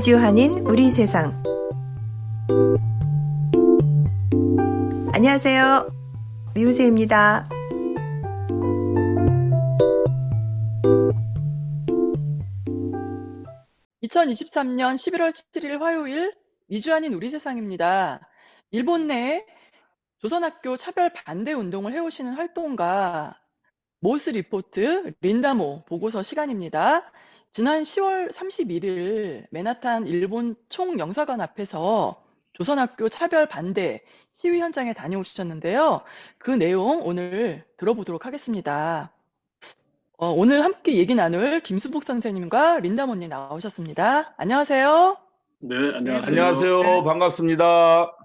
미주한인 우리 세상. 안녕하세요. 미우새입니다. (2023년 11월 7일) 화요일 미주한인 우리 세상입니다. 일본 내 조선학교 차별 반대 운동을 해오시는 활동가 모스 리포트 린다모 보고서 시간입니다. 지난 10월 31일 맨하탄 일본 총영사관 앞에서 조선학교 차별 반대 시위 현장에 다녀오셨는데요. 그 내용 오늘 들어보도록 하겠습니다. 오늘 함께 얘기 나눌 김수복 선생님과 린다모님 나오셨습니다. 안녕하세요. 네, 네, 안녕하세요. 안녕하세요. 반갑습니다.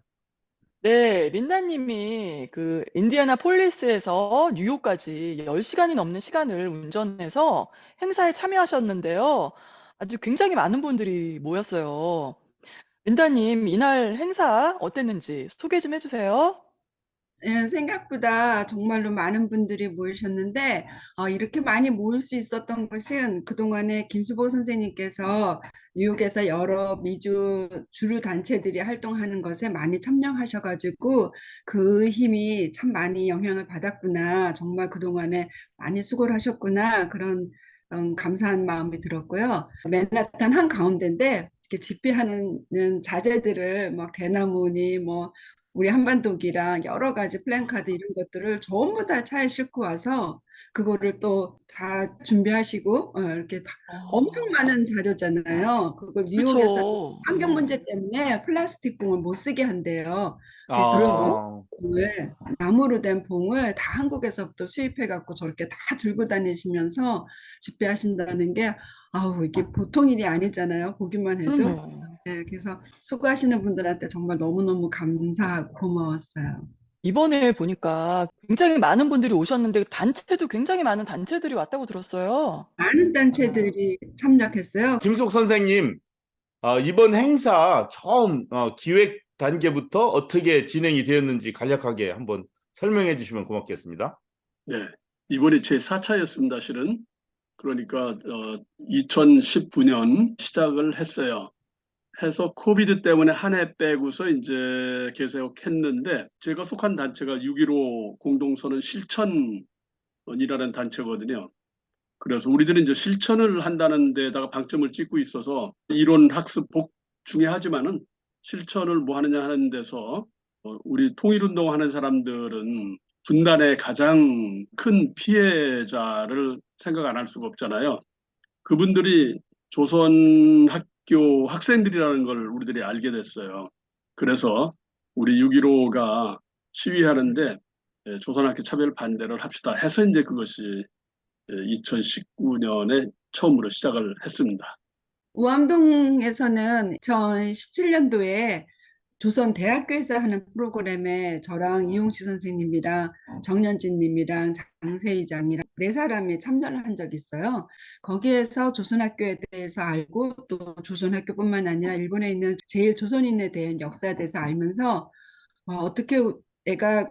네, 린다님이 그 인디애나 폴리스에서 뉴욕까지 10시간이 넘는 시간을 운전해서 행사에 참여하셨는데요. 아주 굉장히 많은 분들이 모였어요. 린다님, 이날 행사 어땠는지 소개 좀 해주세요. 생각보다 정말로 많은 분들이 모이셨는데, 이렇게 많이 모일 수 있었던 것은 그동안에 김수보 선생님께서 뉴욕에서 여러 미주 주류 단체들이 활동하는 것에 많이 참여하셔가지고 그 힘이 참 많이 영향을 받았구나. 정말 그동안에 많이 수고를 하셨구나. 그런 감사한 마음이 들었고요. 맨하탄 한가운데인데 이렇게 집회하는 자재들을 막 대나무니 뭐 우리 한반도기랑 여러 가지 플랜카드 이런 것들을 전부 다 차에 싣고 와서 그거를 또 다 준비하시고 이렇게 엄청 많은 자료잖아요. 그걸 뉴욕에서 그쵸. 환경 문제 때문에 플라스틱 봉을 못 쓰게 한대요. 그래서 저 그래요? 봉을 나무로 된 봉을 다 한국에서부터 수입해 갖고 저렇게 다 들고 다니시면서 집회하신다는 게 아우 이게 보통 일이 아니잖아요. 보기만 해도. 그럼요. 네, 그래서 수고하시는 분들한테 정말 너무너무 감사하고 고마웠어요. 이번에 보니까 굉장히 많은 분들이 오셨는데 단체도 굉장히 많은 단체들이 왔다고 들었어요. 많은 단체들이 참여했어요. 김숙 선생님, 이번 행사 처음 기획 단계부터 어떻게 진행이 되었는지 간략하게 한번 설명해 주시면 고맙겠습니다. 네, 이번이 제 4차였습니다, 실은. 그러니까 2019년 시작을 했어요. 해서 코비드 때문에 한 해 빼고서 이제 계속했는데 제가 속한 단체가 6.15 공동선언 실천이라는 단체거든요. 그래서 우리들은 이제 실천을 한다는 데다가 방점을 찍고 있어서 이론 학습 복중요하지만은 실천을 뭐 하느냐 하는 데서 우리 통일운동 하는 사람들은 분단의 가장 큰 피해자를 생각 안 할 수가 없잖아요. 그분들이 조선 학교 학생들이라는 걸 우리들이 알게 됐어요. 그래서 우리 6.15가 시위하는데 조선학교 차별 반대를 합시다 해서 이제 그것이 2019년에 처음으로 시작을 했습니다. 우암동에서는 2017년도에 조선 대학교에서 하는 프로그램에 저랑 이용시 선생님이랑 정연진 님이랑 장세희장이랑 네 사람이 참여를 한 적이 있어요. 거기에서 조선학교에 대해서 알고 또 조선학교뿐만 아니라 일본에 있는 제일 조선인에 대한 역사에 대해서 알면서 어떻게 내가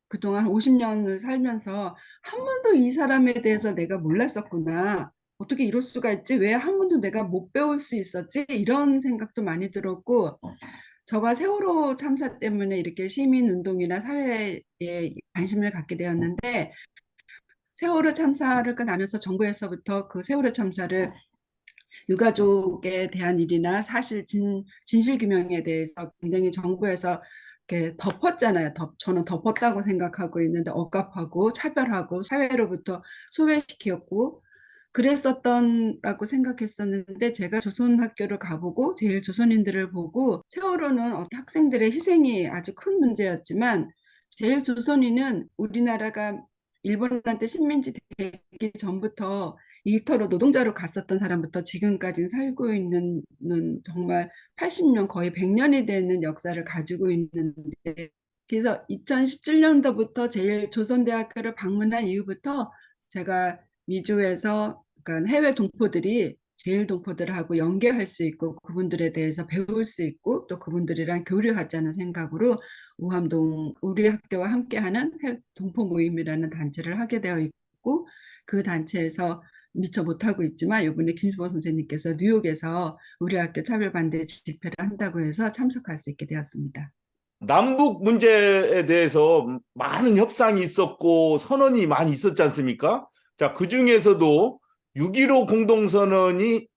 그동안 50년을 살면서 한 번도 이 사람에 대해서 내가 몰랐었구나. 어떻게 이럴 수가 있지? 왜 한 번도 내가 못 배울 수 있었지? 이런 생각도 많이 들었고, 저가 세월호 참사 때문에 이렇게 시민운동이나 사회에 관심을 갖게 되었는데, 세월호 참사를 끝나면서 정부에서부터 그 세월호 참사를 유가족에 대한 일이나 사실 진실규명에 대해서 굉장히 정부에서 이렇게 덮었잖아요. 저는 덮었다고 생각하고 있는데 억압하고 차별하고 사회로부터 소외시켰고 그랬었던라고 생각했었는데 제가 조선학교를 가보고 제일 조선인들을 보고 세월호는 학생들의 희생이 아주 큰 문제였지만 제일 조선인은 우리나라가 일본한테 식민지 되기 전부터 일터로 노동자로 갔었던 사람부터 지금까지 살고 있는 정말 80년 거의 100년이 되는 역사를 가지고 있는데 그래서 2017년도부터 제일 조선대학교를 방문한 이후부터 제가 미주에서 그러니까 해외 동포들이 제일 동포들하고 연계할 수 있고 그분들에 대해서 배울 수 있고 또 그분들이랑 교류하자는 생각으로 우암동 우리 학교와 함께하는 동포 모임이라는 단체를 하게 되어 있고 그 단체에서 미처 못하고 있지만 이번에 김수보 선생님께서 뉴욕에서 우리 학교 차별반대 집회를 한다고 해서 참석할 수 있게 되었습니다. 남북 문제에 대해서 많은 협상이 있었고 선언이 많이 있었지 않습니까? 자, 그 중에서도 6.15 공동선언이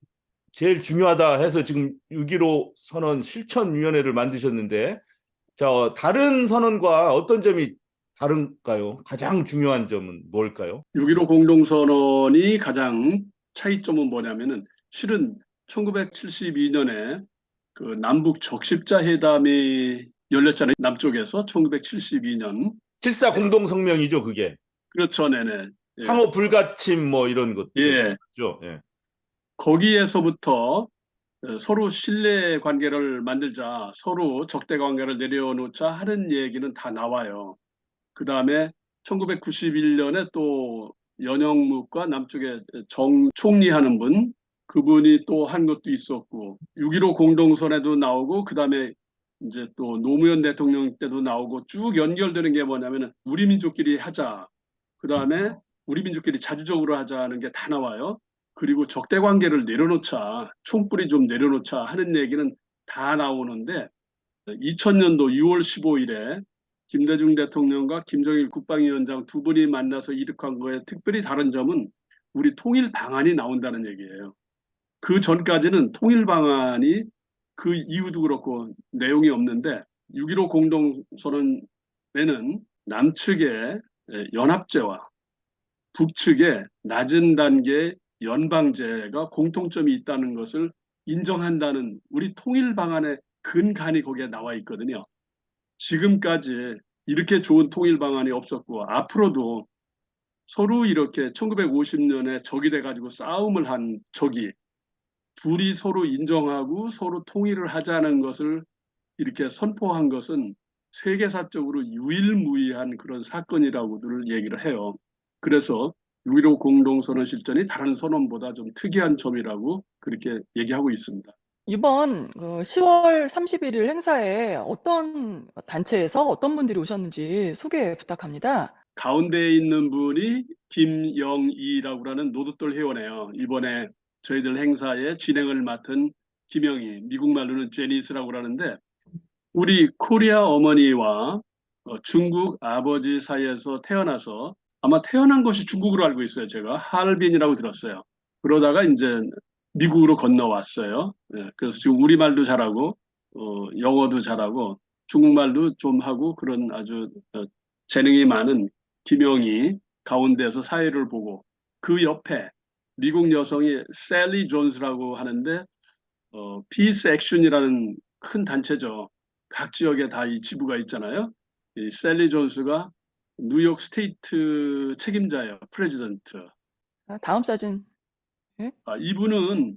제일 중요하다 해서 지금 6.15 선언 실천위원회를 만드셨는데, 자, 다른 선언과 어떤 점이 다른가요? 가장 중요한 점은 뭘까요? 6.15 공동선언이 가장 차이점은 뭐냐면은 실은 1972년에 그 남북 적십자 회담이 열렸잖아요. 남쪽에서 1972년. 7.4 공동성명이죠, 그게. 그렇죠, 네네. 예. 상호 불가침 뭐 이런 것들. 예. 죠. 예. 거기에서부터 서로 신뢰 관계를 만들자, 서로 적대 관계를 내려놓자 하는 얘기는 다 나와요. 그 다음에 1991년에 또 연영묵과 남쪽에 정 총리하는 분, 그분이 또 한 것도 있었고, 6.15 공동선에도 나오고, 그 다음에 이제 또 노무현 대통령 때도 나오고 쭉 연결되는 게 뭐냐면은 우리 민족끼리 하자. 그 다음에 우리 민족끼리 자주적으로 하자는 게 다 나와요. 그리고 적대 관계를 내려놓자, 총불이 좀 내려놓자 하는 얘기는 다 나오는데 2000년도 6월 15일에 김대중 대통령과 김정일 국방위원장 두 분이 만나서 이룩한 거에 특별히 다른 점은 우리 통일 방안이 나온다는 얘기예요. 그 전까지는 통일 방안이 그 이유도 그렇고 내용이 없는데 6.15 공동선언에는 남측의 연합제와 북측의 낮은 단계 연방제가 공통점이 있다는 것을 인정한다는 우리 통일 방안의 근간이 거기에 나와 있거든요. 지금까지 이렇게 좋은 통일 방안이 없었고 앞으로도 서로 이렇게 1950년에 적이 돼가지고 싸움을 한 적이 둘이 서로 인정하고 서로 통일을 하자는 것을 이렇게 선포한 것은 세계사적으로 유일무이한 그런 사건이라고들 얘기를 해요. 그래서 6.15 공동선언 실전이 다른 선언보다 좀 특이한 점이라고 그렇게 얘기하고 있습니다. 이번 10월 31일 행사에 어떤 단체에서 어떤 분들이 오셨는지 소개 부탁합니다. 가운데에 있는 분이 김영희라고 하는 노두돌 회원이에요. 이번에 저희들 행사의 진행을 맡은 김영희, 미국 말로는 제니스라고 하는데 우리 코리아 어머니와 중국 아버지 사이에서 태어나서 아마 태어난 것이 중국으로 알고 있어요. 제가 하얼빈이라고 들었어요. 그러다가 이제 미국으로 건너왔어요. 예, 그래서 지금 우리말도 잘하고 영어도 잘하고 중국말도 좀 하고 그런 아주 재능이 많은 김영희 가운데서 사회를 보고 그 옆에 미국 여성이 셀리 존스라고 하는데 피스 액션이라는 큰 단체죠. 각 지역에 다 이 지부가 있잖아요. 이 셀리 존스가 뉴욕 스테이트 책임자예요. 프레지던트. 다음 사진. 이분은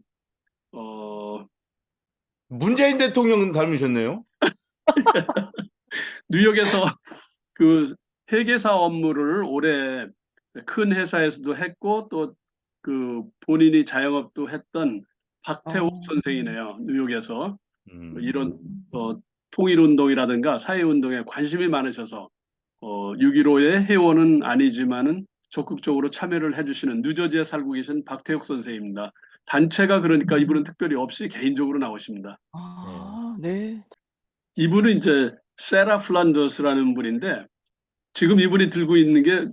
문재인 대통령 닮으셨네요. 뉴욕에서 그 회계사 업무를 오래 큰 회사에서도 했고 또 그 본인이 자영업도 했던 박태옥 선생이네요. 뉴욕에서 이런 통일운동이라든가 사회운동에 관심이 많으셔서 6.15의 회원은 아니지만은 적극적으로 참여를 해주시는 뉴저지에 살고 계신 박태옥 선생입니다. 단체가 그러니까 이분은 특별히 없이 개인적으로 나오십니다. 네. 이분은 이제 세라 플란더스라는 분인데 지금 이분이 들고 있는 게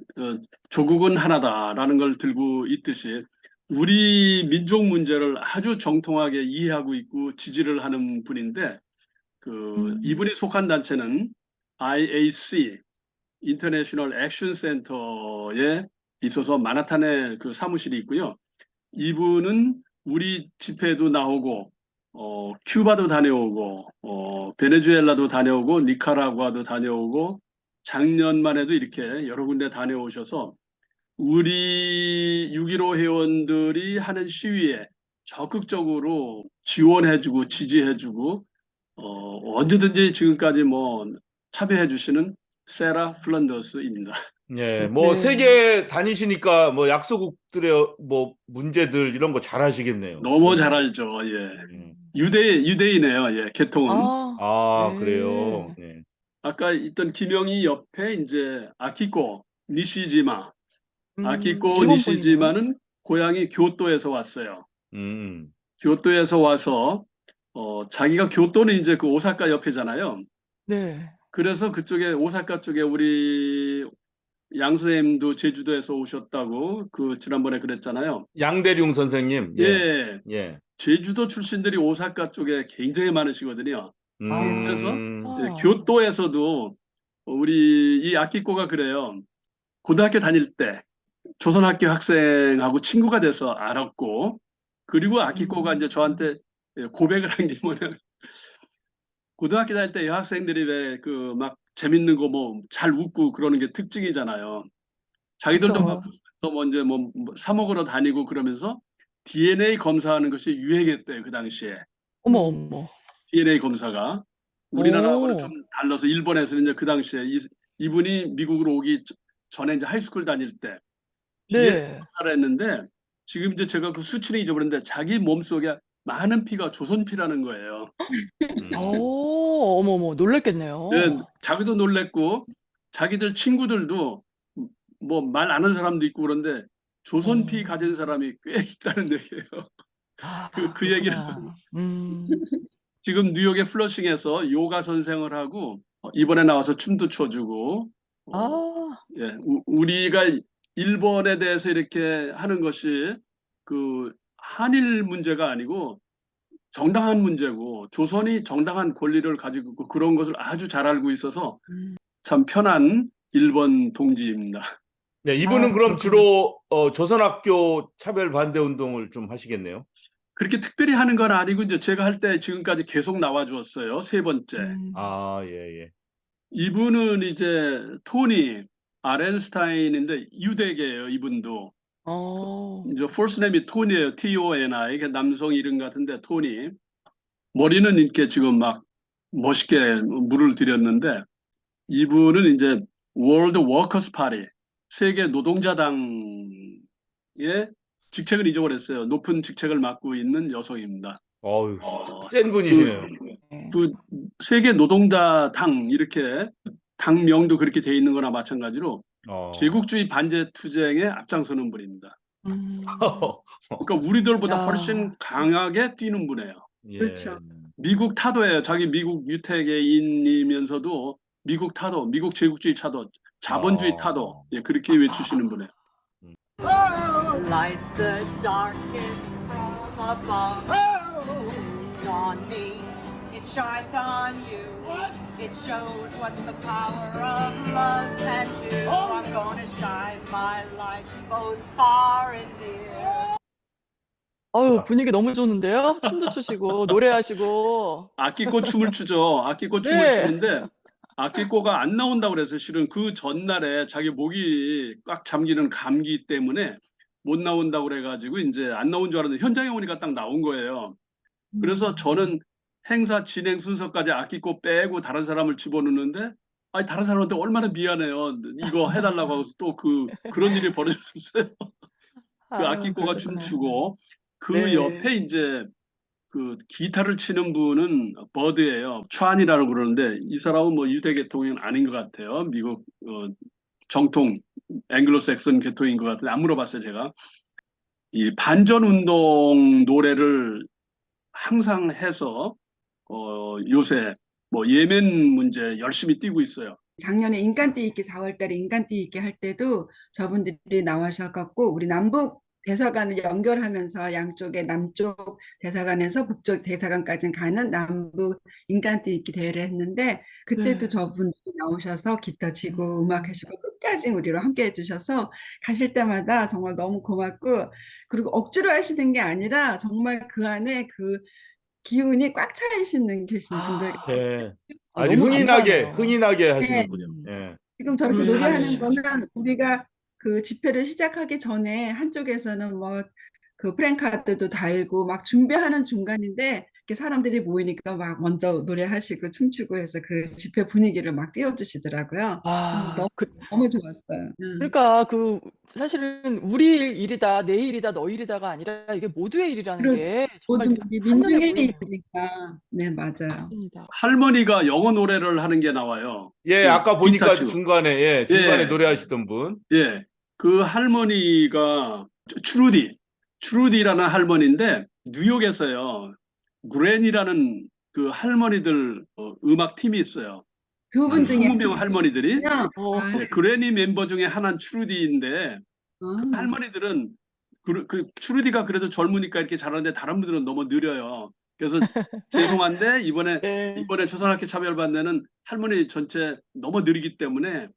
조국은 하나다라는 걸 들고 있듯이 우리 민족 문제를 아주 정통하게 이해하고 있고 지지를 하는 분인데 이분이 속한 단체는 IAC 인터내셔널 액션 센터에 있어서 마나탄에 그 사무실이 있고요. 이분은 우리 집회도 나오고 큐바도 다녀오고 베네수엘라도 다녀오고 니카라과도 다녀오고 작년만 해도 이렇게 여러 군데 다녀오셔서 우리 6.15 회원들이 하는 시위에 적극적으로 지원해주고 지지해주고 언제든지 지금까지 뭐 참여해주시는 세라 플란더스입니다. 예, 뭐 네. 세계 다니시니까 뭐 약소국들의 뭐 문제들 이런 거 잘 하시겠네요. 너무 잘 알죠. 예. 유대인이에요. 예, 계통은. 네. 그래요. 네. 아까 있던 김영희 옆에 이제 아키코 니시지마. 아키코 일본 분이네요. 니시지마는 고향이 교토에서 왔어요. 음. 교토에서 와서 자기가 교토는 이제 그 오사카 옆이잖아요. 네. 그래서 그쪽에 오사카 쪽에 우리 양수님도 제주도에서 오셨다고 그 지난번에 그랬잖아요. 양대룡 선생님. 예. 예, 예. 제주도 출신들이 오사카 쪽에 굉장히 많으시거든요. 그래서 예, 아. 교토에서도 우리 이 아키코가 그래요. 고등학교 다닐 때 조선학교 학생하고 친구가 돼서 알았고, 그리고 아키코가 이제 저한테 고백을 한 게 뭐냐면, 고등학교 다닐 때 여학생들이 왜 그 막 재밌는 거 뭐 잘 웃고 그러는 게 특징이잖아요. 자기들도 막 그쵸. 뭐 이제 뭐 사 먹으러 다니고 그러면서 DNA 검사하는 것이 유행했대요, 그 당시에. 어머, 어머. DNA 검사가. 우리나라하고는 오. 좀 달라서 일본에서는 이제 그 당시에 이분이 미국으로 오기 전에 이제 하이스쿨 다닐 때 DNA 네. 검사를 했는데, 지금 이제 제가 그 수치는 잊어버렸는데 자기 몸속에 많은 피가 조선피라는 거예요. 어머, 어머, 네, 놀랬겠네요. 자기도 놀랬고 자기들 친구들도 뭐 말 안 하는 사람도 있고 그런데 조선피 가진 사람이 꽤 있다는 얘기예요. 아, 그 얘기를 그렇구나. 지금 뉴욕의 플러싱에서 요가 선생을 하고 이번에 나와서 춤도 춰주고 아, 예, 우리가 일본에 대해서 이렇게 하는 것이 그 한일 문제가 아니고 정당한 문제고 조선이 정당한 권리를 가지고 있고 그런 것을 아주 잘 알고 있어서 참 편한 일본 동지입니다. 네, 이분은 그럼 그렇군요. 주로 조선학교 차별 반대 운동을 좀 하시겠네요. 그렇게 특별히 하는 건 아니고 이제 제가 할 때 지금까지 계속 나와 주었어요. 세 번째. 아, 예, 예. 이분은 이제 토니 아렌스타인인데 유대계예요. 이분도. 어, 이제 first name이 토니예요. Toni. 이게 남성 이름 같은데 토니. 머리는 이렇게 지금 막 멋있게 물을 들였는데 이분은 이제 월드 워커스 파티 세계 노동자당의 직책을 잊어버렸어요. 높은 직책을 맡고 있는 여성입니다. 어우, 어, 센 분이시네요. 네. 그 세계 노동자당 이렇게 당명도 그렇게 돼 있는 거나 마찬가지로 제국주의 반제 투쟁에 앞장서는 분입니다. 음, 그러니까 우리들보다 야, 훨씬 강하게 뛰는 분이에요. 예. 그렇죠. 미국 타도예요. 자기 미국 유태계인이면서도 미국 타도, 미국 제국주의 타도, 자본주의 타도 예, 그렇게 외치시는 분이에요. Lights the darkest from above. On me, it shines on you. It shows what the power of love can do. I'm gonna shine my light both far and near. 어유, 분위기 너무 좋은데요? 춤도 추시고, 노래하시고. 아끼꼬 춤을 추죠. 아끼꼬 춤을 네. 추는데 아끼꼬가 안 나온다고 그래서 실은 그 전날에 자기 목이 꽉 잠기는 감기 때문에 못 나온다고 그래가지고 이제 안 나온 줄 알았는데 현장에 오니까 딱 나온 거예요. 그래서 저는 행사 진행 순서까지 아끼꼬 빼고 다른 사람을 집어넣는데 아니 다른 사람한테 얼마나 미안해요. 이거 해달라고 하고 또 그런 일이 벌어졌었어요. 그 아유, 아끼꼬가 그러셨구나. 춤추고 그 네. 옆에 이제 그 기타를 치는 분은 버드예요. 촤안이라고 그러는데 이 사람은 뭐 유대 계통은 아닌 것 같아요. 미국 정통 앵글로색슨 계통인 것 같은데 안 물어봤어요 제가. 이 반전 운동 노래를 항상 해서 요새 뭐 예멘 문제 열심히 뛰고 있어요. 작년에 인간띠 있기 4월 달에 인간띠 있기 할 때도 저분들이 나와셔갖고 우리 남북 대사관을 연결하면서 양쪽에 남쪽 대사관에서 북쪽 대사관까지 가는 남북 인간띠 있기 대회를 했는데 그때도 네. 저분들이 나오셔서 기타 치고 음악 하시고 끝까지 우리로 함께 해주셔서 가실 때마다 정말 너무 고맙고 그리고 억지로 하시는 게 아니라 정말 그 안에 그 기운이 꽉 차 계시는 분들 예. 아, 아주 너무 흥인하게, 감사하네요. 흥인하게 하시는 네. 분이요. 예. 지금 저렇게 음. 노래하는 사실- 거는 우리가 그 집회를 시작하기 전에 한쪽에서는 뭐 그 프랭카드도 달고 막 준비하는 중간인데 이렇게 사람들이 모이니까 막 먼저 노래하시고 춤추고 해서 그 집회 분위기를 막 띄워주시더라고요. 아, 너무, 너무 좋았어요. 그러니까 사실은 우리 일이다, 내 일이다, 너 일이다가 아니라 이게 모두의 일이라는 그렇죠. 게 정말 모든 우리 한눈에 민중의 보이네요. 일이니까. 네, 맞아요. 맞습니다. 할머니가 영어 노래를 하는 게 나와요. 예, 그 아까 기타 보니까 치고. 중간에 예. 노래하시던 분. 예. 그 할머니가 트루디라는 할머니인데 뉴욕에서요. 그랜이라는 그 할머니들 음악 팀이 있어요. 한 그분 중에 20명 할머니들이. 그냥 어, 아, 예, 그래니 멤버 중에 하나는 트루디인데 그 아, 할머니들은 그 트루디가 그래도 젊으니까 이렇게 잘하는데 다른 분들은 너무 느려요. 그래서 죄송한데 네. 이번에 초등학교 차별반대는 할머니 전체 너무 느리기 때문에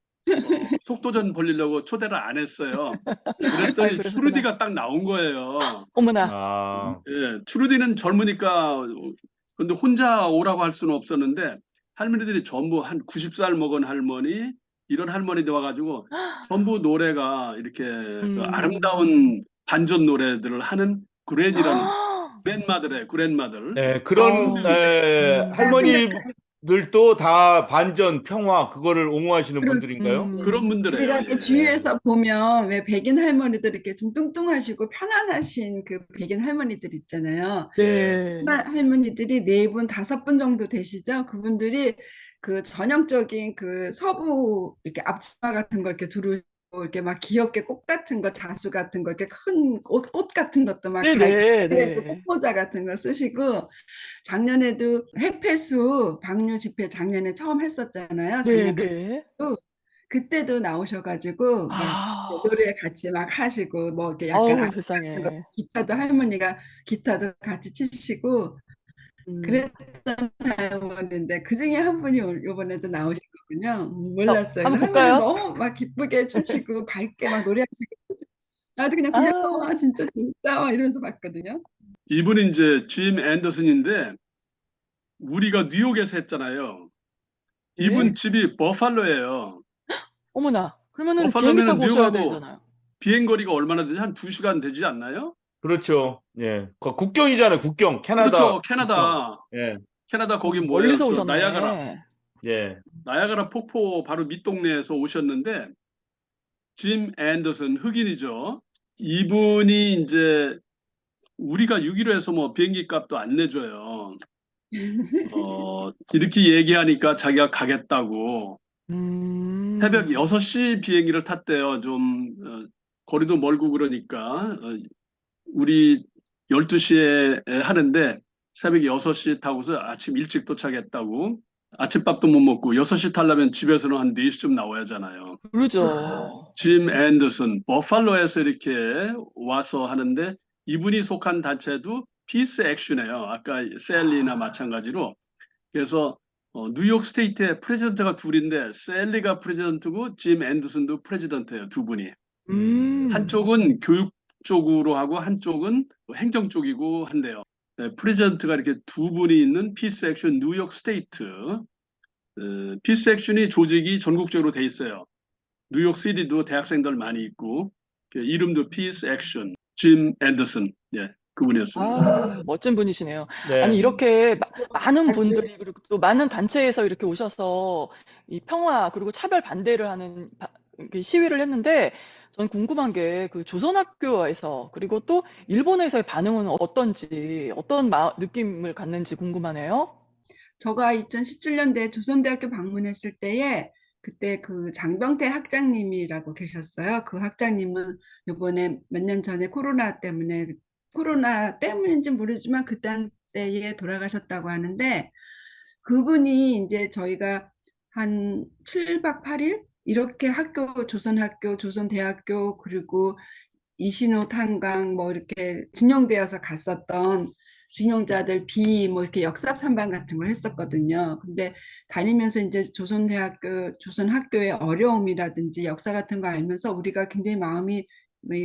속도전 벌리려고 초대를 안 했어요. 아유, 그랬더니 그러셨구나. 트루디가 딱 나온 거예요. 어머나. 아, 예, 트루디는 젊으니까 근데 혼자 오라고 할 수는 없었는데 할머니들이 전부 한 90살 먹은 할머니 이런 할머니들 와가지고 전부 노래가 이렇게 그 아름다운 반전 노래들을 하는 그랜이라는 그랜마들 네, 그런 어, 할머니들도 다 반전, 평화 그거를 옹호하시는 분들인가요? 그런 분들이에요. 우리가 이렇게 예. 주위에서 보면 왜 백인 할머니들 이렇게 좀 뚱뚱하시고 편안하신 그 백인 할머니들 있잖아요. 네. 할머니들이 4분, 5분 정도 되시죠? 그분들이 그 전형적인 그 서부 이렇게 앞치마 같은 거 이렇게 두르고 이렇게 막 귀엽게 꽃 같은 거, 자수 같은 거, 이렇게 큰 꽃 같은 것도 막 네네, 달고 네. 꽃모자 같은 거 쓰시고 작년에도 핵폐수 방류 집회 작년에 처음 했었잖아요. 네, 작년 네. 그때도 나오셔가지고 막 아, 노래 같이 막 하시고 뭐 이렇게 약간 아우, 악 같은 거 세상에. 기타도 할머니가 기타도 같이 치시고 음. 그랬던 할머니인데 그 중에 한 분이 이번에도 나오셨거든요. 몰랐어요. 그래서 한번 할머니 볼까요? 너무 막 기쁘게 춤추고 밝게 막 노래하시고 나도 그냥 아, 보면서 와 진짜 재밌다 막 이러면서 봤거든요. 이분이 이제 짐 앤더슨인데 우리가 뉴욕에서 했잖아요. 이분 네. 집이 버팔로예요. 어머나. 그러면은 비행기 버팔로면은 타고 오셔야 뉴욕하고 되잖아요. 비행거리가 얼마나 되지? 한 2시간 되지 않나요? 그렇죠. 예, 국경이잖아요. 국경, 캐나다 그렇죠. 국경. 캐나다. 예, 캐나다 거기 뭐예요? 멀리서 저 나야가라. 오셨네. 예. 나야가라 폭포 바로 밑동네에서 오셨는데 짐 앤더슨 흑인이죠. 이분이 이제 우리가 6.15에서 뭐 비행기 값도 안 내줘요. 이렇게 얘기하니까 자기가 가겠다고 새벽 6시 비행기를 탔대요. 좀 거리도 멀고 그러니까 우리 12시에 하는데 새벽 6시 타고서 아침 일찍 도착했다고. 아침밥도 못 먹고 6시 타려면 집에서는 한 4시쯤 나와야 하잖아요. 그러죠. 짐 앤더슨 버팔로에서 이렇게 와서 하는데 이분이 속한 단체도 피스 액션이에요. 아까 셀리나 마찬가지로. 그래서 뉴욕 스테이트의 프레지던트가 둘인데 셀리가 프레지던트고 짐 앤더슨도 프레지던트예요. 두 분이. 한쪽은 교육 쪽으로 하고 한쪽은 행정 쪽이고 한데요. 네, 프레지던트가 이렇게 두 분이 있는 피스 액션 뉴욕 스테이트. 피스 액션이 조직이 전국적으로 돼 있어요. 뉴욕 시티도 대학생들 많이 있고 이름도 피스 액션 짐 앤더슨 예 그분이었습니다. 아, 멋진 분이시네요. 아니, 네. 이렇게 많은 아주 분들이, 그리고 또 많은 단체에서 이렇게 오셔서 이 평화, 그리고 차별 반대를 하는 그 시위를 했는데, 전 궁금한 게 그 조선학교에서, 그리고 또 일본에서의 반응은 어떤지, 어떤 느낌을 갖는지 궁금하네요. 제가 2017년도에 조선대학교 방문했을 때에 그때 그 장병태 학장님이라고 계셨어요. 그 학장님은 요번에 몇 년 전에 코로나 때문인지 모르지만 그 당시에 돌아가셨다고 하는데 그분이 이제 저희가 한 7박 8일 이렇게 조선학교, 조선대학교 그리고 이신호 탄광 뭐 이렇게 진용되어서 갔었던 진용자들 뭐 이렇게 역사 탐방 같은 걸 했었거든요. 근데 다니면서 이제 조선학교의 어려움이라든지 역사 같은 거 알면서 우리가 굉장히 마음이 뭐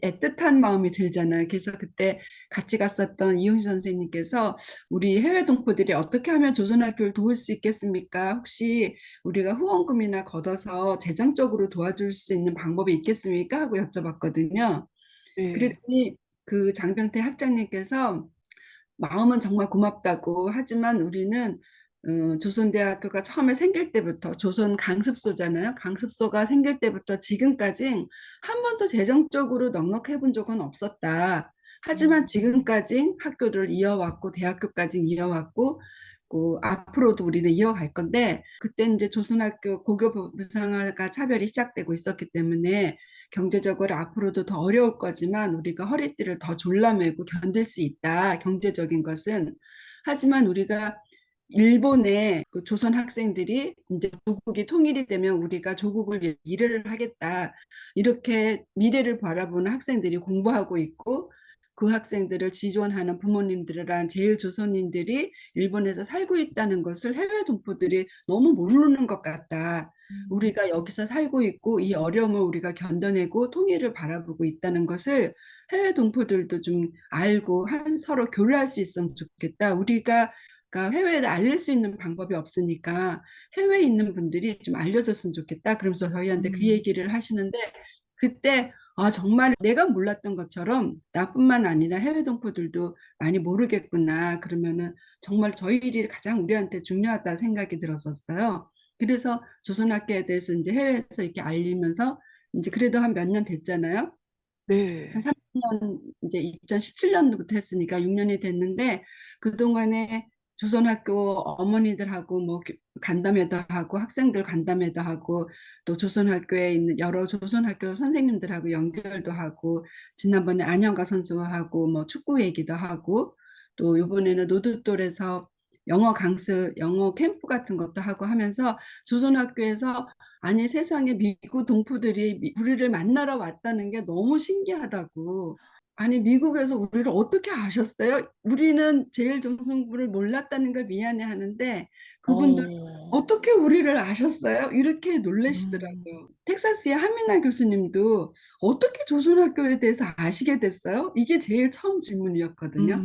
애틋한 마음이 들잖아요. 그래서 그때 같이 갔었던 이용희 선생님께서 우리 해외 동포들이 어떻게 하면 조선학교를 도울 수 있겠습니까? 혹시 우리가 후원금이나 걷어서 재정적으로 도와줄 수 있는 방법이 있겠습니까? 하고 여쭤봤거든요. 네. 그랬더니 그 장병태 학장님께서 마음은 정말 고맙다고 하지만 우리는 조선대학교가 처음에 생길 때부터 조선 강습소잖아요. 강습소가 생길 때부터 지금까지 한 번도 재정적으로 넉넉해 본 적은 없었다. 하지만 지금까지 학교를 이어왔고 대학교까지 이어왔고 앞으로도 우리는 이어갈 건데 그때 이제 조선학교 고교 부상과 차별이 시작되고 있었기 때문에 경제적으로 앞으로도 더 어려울 거지만 우리가 허리띠를 더 졸라매고 견딜 수 있다. 경제적인 것은. 하지만 우리가 일본의 그 조선 학생들이 이제 조국이 통일이 되면 우리가 조국을 위해 일을 하겠다. 이렇게 미래를 바라보는 학생들이 공부하고 있고 그 학생들을 지원하는 부모님들이란 제일 조선인들이 일본에서 살고 있다는 것을 해외 동포들이 너무 모르는 것 같다. 우리가 여기서 살고 있고 이 어려움을 우리가 견뎌내고 통일을 바라보고 있다는 것을 해외 동포들도 좀 알고 서로 교류할 수 있으면 좋겠다. 우리가 그러니까 해외에 알릴 수 있는 방법이 없으니까 해외에 있는 분들이 좀 알려줬으면 좋겠다. 그러면서 저희한테 그 얘기를 하시는데 그때 아, 정말 내가 몰랐던 것처럼 나뿐만 아니라 해외 동포들도 많이 모르겠구나. 그러면은 정말 저희 일이 가장 우리한테 중요하다 생각이 들었었어요. 그래서 조선학교에 대해서 이제 해외에서 이렇게 알리면서 이제 그래도 한 몇 년 됐잖아요. 네. 한 30년, 이제 2017년도부터 했으니까 6년이 됐는데, 그동안에 조선학교 어머니들하고 뭐 간담회도 하고, 학생들 간담회도 하고, 또 조선학교에 있는 여러 조선학교 선생님들하고 연결도 하고, 지난번에 안영가 선수하고 뭐 축구 얘기도 하고, 또 이번에는 노드돌에서 영어 캠프 같은 것도 하고 하면서 조선학교에서 아니 세상에 미국 동포들이 우리를 만나러 왔다는 게 너무 신기하다고. 아니 미국에서 우리를 어떻게 아셨어요? 우리는 제일 정승부를 몰랐다는 걸 미안해 하는데 그분들 어. 어떻게 우리를 아셨어요? 이렇게 음. 놀라시더라고요. 텍사스의 하미나 교수님도 어떻게 조선학교에 대해서 아시게 됐어요? 이게 제일 처음 질문이었거든요.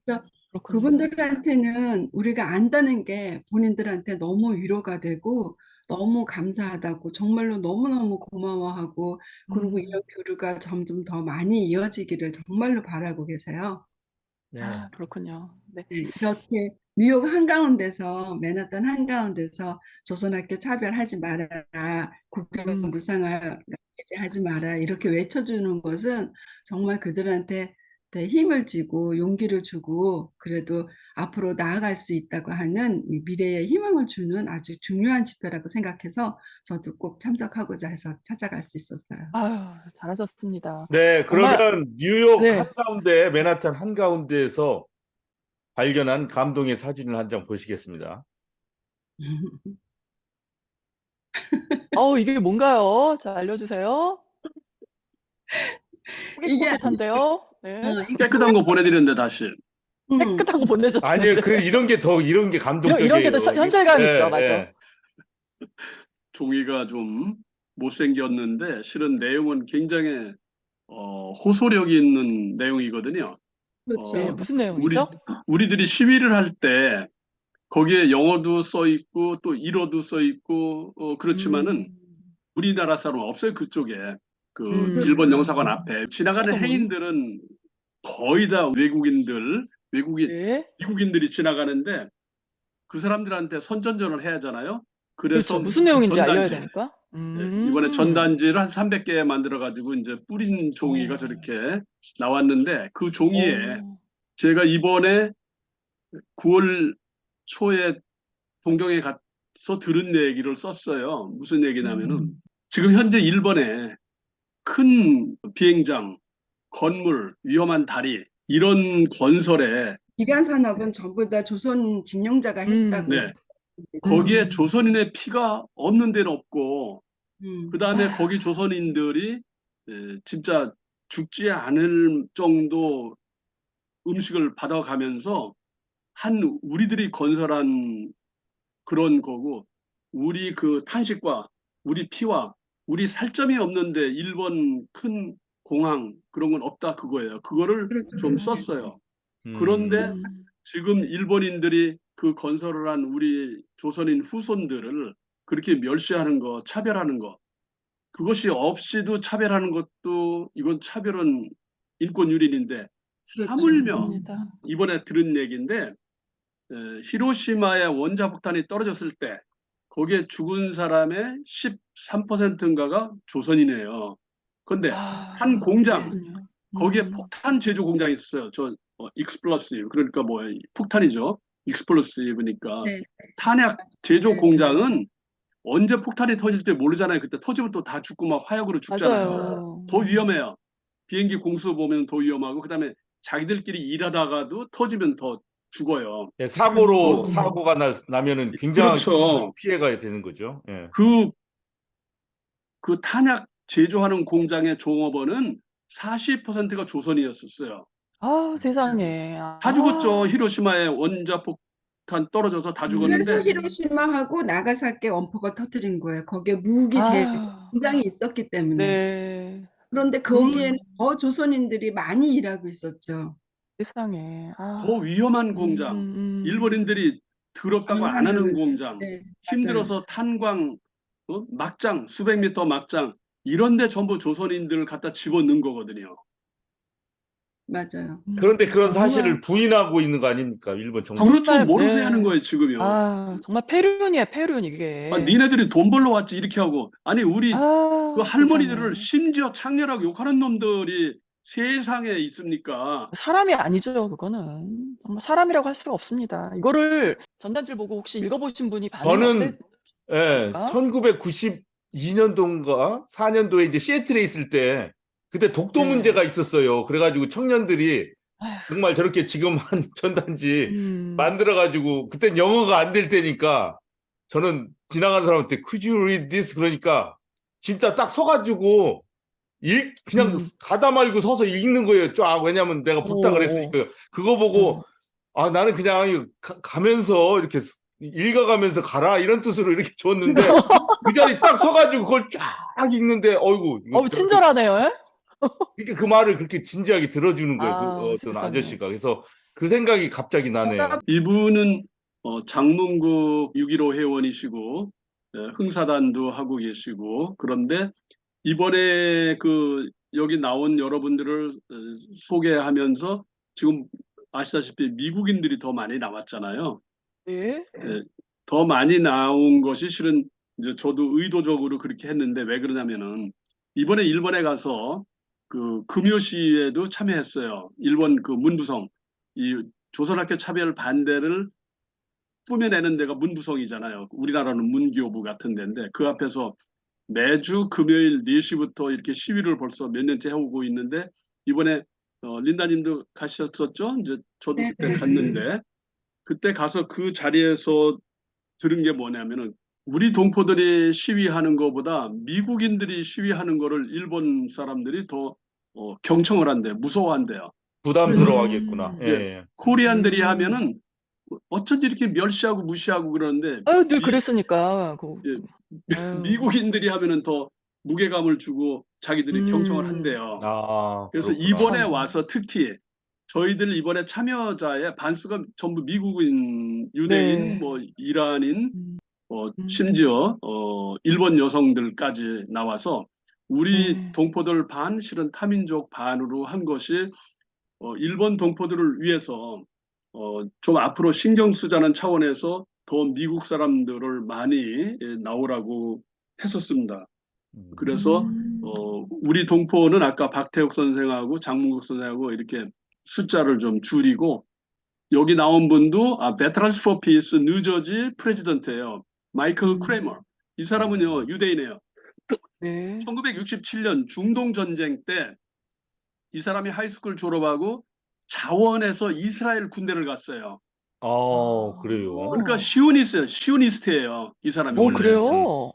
그래서 그렇군요. 그분들한테는 우리가 안다는 게 본인들한테 너무 위로가 되고 너무 감사하다고 정말로 너무너무 고마워하고 그리고 이런 교류가 점점 더 많이 이어지기를 정말로 바라고 계세요. 네. 아, 그렇군요. 네. 네, 이렇게 뉴욕 한가운데서 맨하탄 한가운데서 조선학교 차별하지 말아라, 국경 음. 무상화 하지 마라 이렇게 외쳐주는 것은 정말 그들한테 힘을 주고 용기를 주고 그래도 앞으로 나아갈 수 있다고 하는 이 미래의 희망을 주는 아주 중요한 집회라고 생각해서 저도 꼭 참석하고자 해서 찾아갈 수 있었어요. 아유, 잘하셨습니다. 네, 정말, 그러면 뉴욕 네. 한가운데, 맨하탄 한가운데에서 발견한 감동의 사진을 한 장 보시겠습니다. 이게 뭔가요? 자, 알려주세요. 이게 뽀깃뽀깃한데요? 네. 이게 깨끗한 거 보내드렸는데 다시. 깨끗하고 아니요, 보내줬는데. 이런 게 이런 게 이런 게 감동적이에요. 더 현실감 예, 있죠, 맞아. 예. 종이가 좀 못생겼는데 실은 내용은 굉장히 호소력 있는 내용이거든요. 네, 그렇죠. 무슨 내용이죠? 우리들이 시위를 할 때 거기에 영어도 써 있고 또 일어도 써 있고 그렇지만은 우리나라 사람 없어요. 그쪽에 그 일본 영사관 앞에 지나가는 서문. 행인들은 거의 다 네. 미국인들이 지나가는데 그 사람들한테 선전전을 해야 하잖아요. 그래서 그렇죠. 무슨 내용인지 알려야 전단지, 되니까. 이번에 전단지를 한 300개 만들어 가지고 이제 뿌린 종이가 저렇게 나왔는데 그 종이에 제가 이번에 9월 초에 동경에 가서 들은 얘기를 썼어요. 무슨 얘기냐면은 지금 현재 일본에 큰 비행장, 건물, 위험한 다리 이런 건설에 기간 산업은 전부 다 조선 직영자가 했다고. 네, 거기에 조선인의 피가 없는 데는 없고 음. 그다음에 거기 조선인들이 진짜 죽지 않을 정도 음식을 받아가면서 우리들이 건설한 그런 거고 우리 그 탄식과 우리 피와 우리 살점이 없는데 일본 큰 공항 그런 건 없다 그거예요. 그거를 좀 썼어요. 그런데 지금 일본인들이 그 건설을 한 우리 조선인 후손들을 그렇게 멸시하는 거, 차별하는 거 그것이 없이도 차별하는 것도 이건 차별은 인권 유린인데 그렇죠. 하물며 맞습니다. 이번에 들은 얘기인데 히로시마의 원자폭탄이 떨어졌을 때 거기에 죽은 사람의 13%인가가 조선이네요. 그런데 한 공장 그렇군요. 거기에 폭탄 제조 공장이 있었어요. 익스플로시브 그러니까 뭐 폭탄이죠. 익스플로시브니까 네. 탄약 제조 공장은 언제 폭탄이 터질지 모르잖아요. 그때 터지면 또 다 죽고 막 화약으로 죽잖아요. 맞아요. 더 위험해요. 비행기 공수 보면 더 위험하고 그다음에 자기들끼리 일하다가도 터지면 더 죽어요. 예, 사고로 음. 사고가 나면은 굉장히 그렇죠. 피해가 되는 거죠. 예. 그 탄약 제조하는 공장의 종업원은 40%가 조선이었었어요. 아, 세상에. 다 죽었죠. 아, 히로시마에 원자폭탄 떨어져서 다 그래서 죽었는데 히로시마하고 나가사키 원포가 터뜨린 거예요. 거기에 무기 아, 공장이 있었기 때문에. 네. 그런데 그 거기에는 더 조선인들이 많이 일하고 있었죠. 세상에. 더 아, 위험한 공장, 일본인들이 더럽다고 안 하는 장난하는, 공장, 네, 맞아요. 힘들어서 탄광, 막장, 수백 미터 막장 이런 데 전부 조선인들을 갖다 집어넣은 거거든요. 맞아요. 그런데 그런 정말, 사실을 부인하고 있는 거 아닙니까? 일본 정부. 정말, 그렇죠. 모르서 네. 하는 거예요, 지금요. 아, 정말 패륜이야, 패륜, 이게. 니네들이 돈 벌러 왔지 이렇게 하고 아니 우리 그 아, 할머니들을 세상에. 심지어 창렬하고 욕하는 놈들이 세상에 있습니까? 사람이 아니죠, 그거는. 정말 사람이라고 할 수가 없습니다. 이거를 전단지를 보고 혹시 읽어보신 분이 반응이 저는 예, 어땠습니까? 1992년도인가 4년도에 이제 시애틀에 있을 때 그때 독도 네. 문제가 있었어요. 그래가지고 청년들이 아휴, 정말 저렇게 지금 한 전단지 음, 만들어가지고 그땐 영어가 안 될 때니까 저는 지나간 사람한테 Could you read this? 그러니까 진짜 딱 서가지고 그냥 음, 가다 말고 서서 읽는 거예요. 쫙. 왜냐면 내가 부탁을 오, 했으니까. 그거 보고 어. 아, 나는 그냥 가면서 이렇게 읽어가면서 가라 이런 뜻으로 이렇게 줬는데 그 자리 딱 서가지고 그걸 쫙 읽는데 어이구 이거 친절하네요, 예? 이렇게 그 말을 그렇게 진지하게 들어주는 거예요. 그 아, 어떤 세상에. 아저씨가. 그래서 그 생각이 갑자기 나네요. 이분은 장문국 6.15 회원이시고 흥사단도 하고 계시고 그런데 이번에 여기 나온 여러분들을 소개하면서 지금 아시다시피 미국인들이 더 많이 나왔잖아요. 네. 더 많이 나온 것이 실은 이제 저도 의도적으로 그렇게 했는데 왜 그러냐면은 이번에 일본에 가서 그 금요시에도 참여했어요. 일본 그 문부성 이 조선학교 차별 반대를 꾸며내는 데가 문부성이잖아요. 우리나라는 문교부 같은 데인데 그 앞에서 매주 금요일 4시부터 이렇게 시위를 벌써 몇 년째 해오고 있는데 이번에 린다님도 가셨었죠? 이제 저도 네, 그때 네. 갔는데 그때 가서 그 자리에서 들은 게 뭐냐면은 우리 동포들이 시위하는 것보다 미국인들이 시위하는 거를 일본 사람들이 더 경청을 한대요. 무서워한대요. 부담스러워하겠구나. 예, 예, 예. 코리안들이 하면은 어쩐지 이렇게 멸시하고 무시하고 그러는데 아유, 늘 그랬으니까. 예, 아유, 미국인들이 하면은 더 무게감을 주고 자기들이 경청을 한대요. 아, 그래서 그렇구나. 이번에 와서 특히 저희들 이번에 참여자의 반수가 전부 미국인, 유대인, 네. 뭐 이란인, 음, 심지어 일본 여성들까지 나와서 우리 네. 동포들 반, 실은 타민족 반으로 한 것이 일본 동포들을 위해서 좀 앞으로 신경 쓰자는 차원에서 더 미국 사람들을 많이 나오라고 했었습니다. 그래서 음, 우리 동포는 아까 박태욱 선생하고 장문국 선생하고 이렇게 숫자를 좀 줄이고 여기 나온 분도 베테란스 포 피스 뉴저지 프레지던트예요. 마이클 크레머. 이 사람은요 유대인이에요. 네. 1967년 중동 전쟁 때 이 사람이 하이스쿨 졸업하고 자원해서 이스라엘 군대를 갔어요. 그래요. 그러니까 시오니스트예요. 이 사람이 오, 원래. 그래요?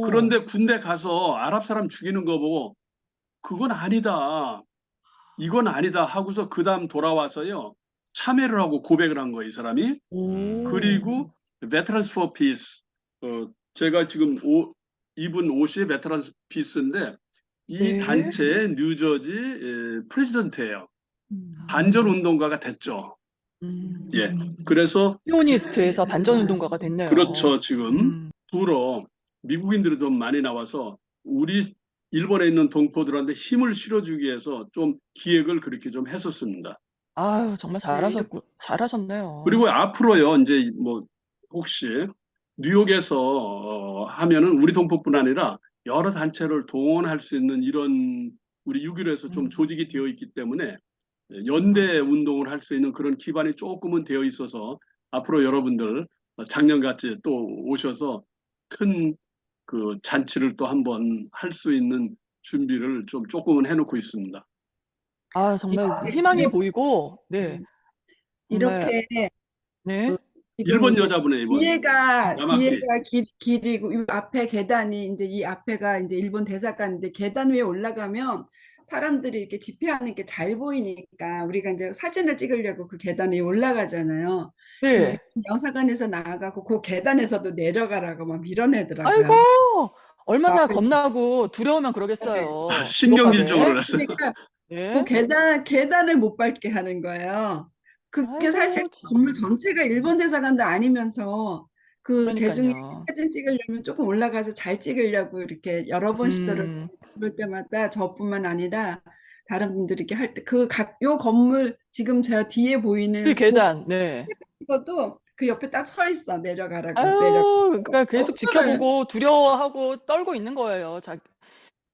그런데 군대 가서 아랍 사람 죽이는 거 보고 그건 아니다. 이건 아니다 하고서 그 다음 돌아와서요. 참여를 하고 고백을 한 거예요. 이 사람이. 오, 그리고 Veterans for Peace. 제가 지금 입은 옷이 Veterans Peace인데 이 네. 단체의 뉴저지 프레지던트예요. 반전 운동가가 됐죠. 예. 그래서 시오니스트에서 반전운동가가 됐네요. 그렇죠. 지금 부러 미국인들이 좀 많이 나와서 우리 일본에 있는 동포들한테 힘을 실어주기 위해서 좀 기획을 그렇게 좀 했었습니다. 아유, 정말 잘하셨네요. 그리고 앞으로요, 이제 뭐 혹시 뉴욕에서 하면은 우리 동포뿐 아니라 여러 단체를 동원할 수 있는 이런 우리 6.15에서 좀 조직이 되어 있기 때문에 연대 운동을 할 수 있는 그런 기반이 조금은 되어 있어서 앞으로 여러분들 작년같이 또 오셔서 큰 그 잔치를 또 한번 할 수 있는 준비를 좀 조금은 해놓고 있습니다. 아, 정말 희망이 보이고, 네, 정말, 이렇게 네, 그 지금 일본 이제 여자분의 이번 뒤에가 야마키. 길이고 이 앞에 계단이 이제 이 앞에가 이제 일본 대사관인데 계단 위에 올라가면 사람들이 이렇게 집회하는 게 잘 보이니까 우리가 이제 사진을 찍으려고 그 계단 위에 올라가잖아요. 근데 우리 네. 영사관에서 나가고 그 계단에서도 내려가라고 막 아이고, 밀어내더라고요. 얼마나 그래서 겁나고 두려우면 아, 그러겠어요. 못 신경질적으로 가게. 했어요. 그러니까 그 네. 계단을 못 밟게 하는 거예요. 그게 사실 아이고, 건물 참. 전체가 일본 대사관도 아니면서 그 대중이 그러니까요. 사진 찍으려면 조금 올라가서 잘 찍으려고 이렇게 여러 번 시도를 음, 그럴 때마다 저뿐만 아니라 다른 분들이 이렇게 할 때 요 건물 지금 저 뒤에 그 보이는 그 계단, 네. 것도 그 옆에 딱 서 있어 내려가라고 아유, 그러니까 계속 어플을 지켜보고 두려워하고 떨고 있는 거예요.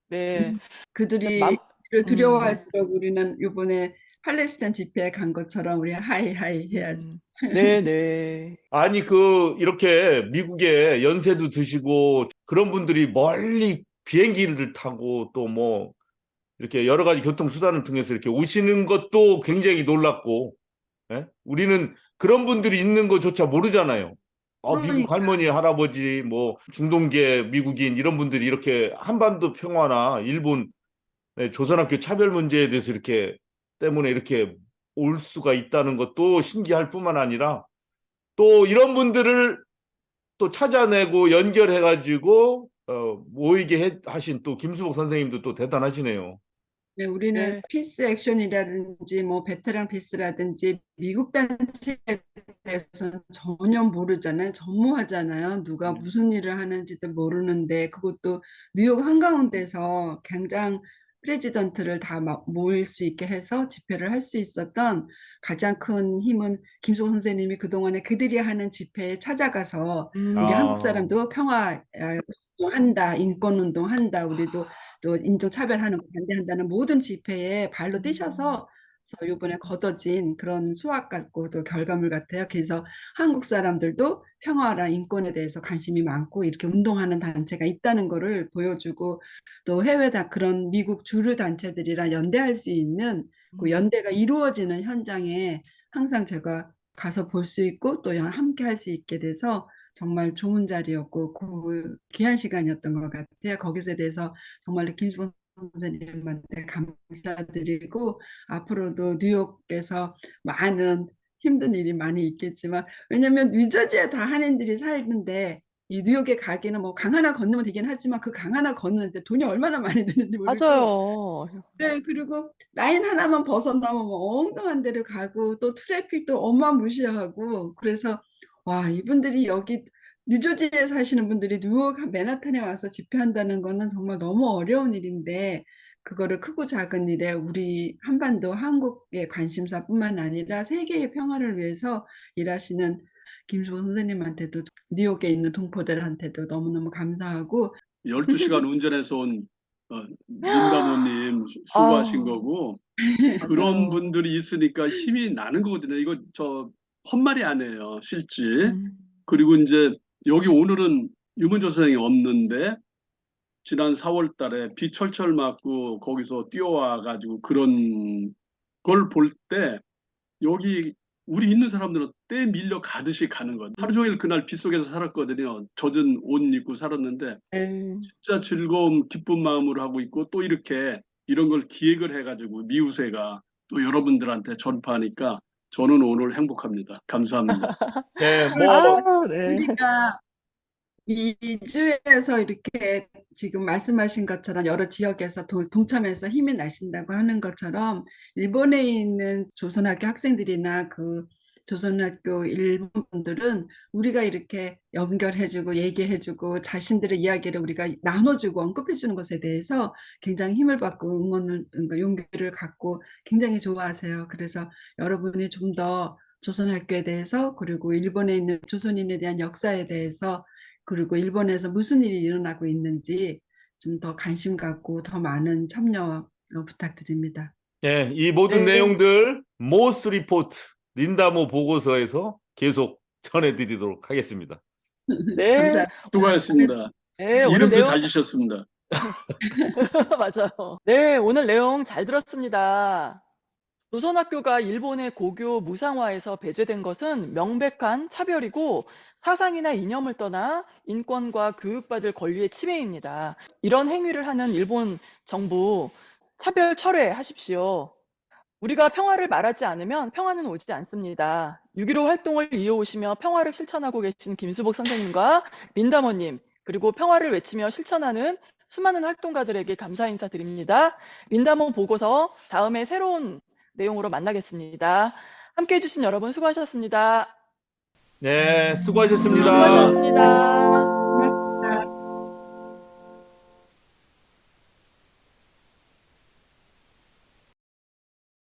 네. 그들이 맘, 우리를 음, 두려워할수록 우리는 이번에 팔레스타인 집회에 간 것처럼 우리 하이 하이 해야지. 네, 네. 아니, 이렇게 미국에 연세도 드시고 그런 분들이 멀리 비행기를 타고 또 뭐 이렇게 여러 가지 교통수단을 통해서 이렇게 오시는 것도 굉장히 놀랍고, 예? 우리는 그런 분들이 있는 것조차 모르잖아요. 미국 그러니까 할머니, 할아버지, 뭐 중동계 미국인 이런 분들이 이렇게 한반도 평화나 일본 조선학교 차별 문제에 대해서 이렇게 때문에 이렇게 올 수가 있다는 것도 신기할 뿐만 아니라 또 이런 분들을 또 찾아내고 연결해가지고 모이게 하신 또 김수복 선생님도 또 대단하시네요. 네, 우리는 네. 피스 액션이라든지 뭐 베테랑 피스라든지 미국 단체에 대해서는 전혀 모르잖아요. 전무하잖아요. 누가 무슨 일을 하는지도 모르는데 그것도 뉴욕 한가운데서 굉장히 프레지던트를 다 모일 수 있게 해서 집회를 할 수 있었던 가장 큰 힘은 김수호 선생님이 그동안에 그들이 하는 집회에 찾아가서 우리 한국 음, 아, 사람도 평화 운동한다, 인권 운동한다, 우리도 또 인종차별하는 거 반대한다는 모든 집회에 발로 뛰셔서 이번에 거둬진 그런 수학 같고 또 결과물 같아요. 그래서 한국 사람들도 평화랑 인권에 대해서 관심이 많고 이렇게 운동하는 단체가 있다는 거를 보여주고 또 해외 다 그런 미국 주류 단체들이랑 연대할 수 있는 그 연대가 이루어지는 현장에 항상 제가 가서 볼 수 있고 또 함께 할 수 있게 돼서 정말 좋은 자리였고 그 귀한 시간이었던 것 같아요. 거기서 대해서 정말 김주원 선생님한테 감사드리고 앞으로도 뉴욕에서 많은 힘든 일이 많이 있겠지만 왜냐하면 뉴저지에 다 한인들이 살는데 이 뉴욕에 가기는 뭐 강 하나 건너면 되긴 하지만 그 강 하나 건너는데 돈이 얼마나 많이 드는지 모르고 맞아요. 네, 그리고 라인 하나만 벗어나면 뭐 엉뚱한 데를 가고 또 트래픽도 어마무시하고 그래서 와 이분들이 여기 뉴저지에 사시는 분들이 뉴욕 맨하탄에 와서 집회한다는 거는 정말 너무 어려운 일인데 그거를 크고 작은 일에 우리 한반도 한국의 관심사뿐만 아니라 세계의 평화를 위해서 일하시는 김수호 선생님한테도 뉴욕에 있는 동포들한테도 너무너무 감사하고 12시간 운전해서 온 린다모님 수고하신 아, 거고 그런 맞아요. 분들이 있으니까 힘이 나는 거거든요. 이거 헛말이 아니에요. 실제. 음, 그리고 이제 여기 오늘은 유문조 선생이 없는데 지난 4월 달에 비 철철 맞고 거기서 뛰어와 가지고 그런 걸 볼 때 여기 우리 있는 사람들은 때 밀려 가듯이 가는 거예요. 하루 종일 그날 빗속에서 살았거든요. 젖은 옷 입고 살았는데 네. 진짜 즐거움, 기쁜 마음으로 하고 있고 또 이렇게 이런 걸 기획을 해가지고 미우새가 또 여러분들한테 전파하니까 저는 오늘 행복합니다. 감사합니다. 네, 아, 네. 우리가 미주에서 이렇게 지금 말씀하신 것처럼 여러 지역에서 동참해서 힘이 나신다고 하는 것처럼 일본에 있는 조선학교 학생들이나 그 조선학교 일본 분들은 우리가 이렇게 연결해주고 얘기해주고 자신들의 이야기를 우리가 나눠주고 언급해주는 것에 대해서 굉장히 힘을 받고 응원을 용기를 갖고 굉장히 좋아하세요. 그래서 여러분이 좀 더 조선학교에 대해서 그리고 일본에 있는 조선인에 대한 역사에 대해서 그리고 일본에서 무슨 일이 일어나고 있는지 좀 더 관심 갖고 더 많은 참여 부탁드립니다. 예, 이 모든 네. 내용들 모스 리포트 린다모 보고서에서 계속 전해드리도록 하겠습니다. 네. 감사합니다. 수고하셨습니다. 네, 오늘 이름도 내용 잘 지셨습니다. 맞아요. 네, 오늘 내용 잘 들었습니다. 조선학교가 일본의 고교 무상화에서 배제된 것은 명백한 차별이고 사상이나 이념을 떠나 인권과 교육받을 권리의 침해입니다. 이런 행위를 하는 일본 정부 차별 철회하십시오. 우리가 평화를 말하지 않으면 평화는 오지 않습니다. 6.15 활동을 이어오시며 평화를 실천하고 계신 김수복 선생님과 린다모님, 그리고 평화를 외치며 실천하는 수많은 활동가들에게 감사 인사드립니다. 린다모 보고서 다음에 새로운 내용으로 만나겠습니다. 함께 해주신 여러분 수고하셨습니다. 네, 수고하셨습니다. 수고하셨습니다.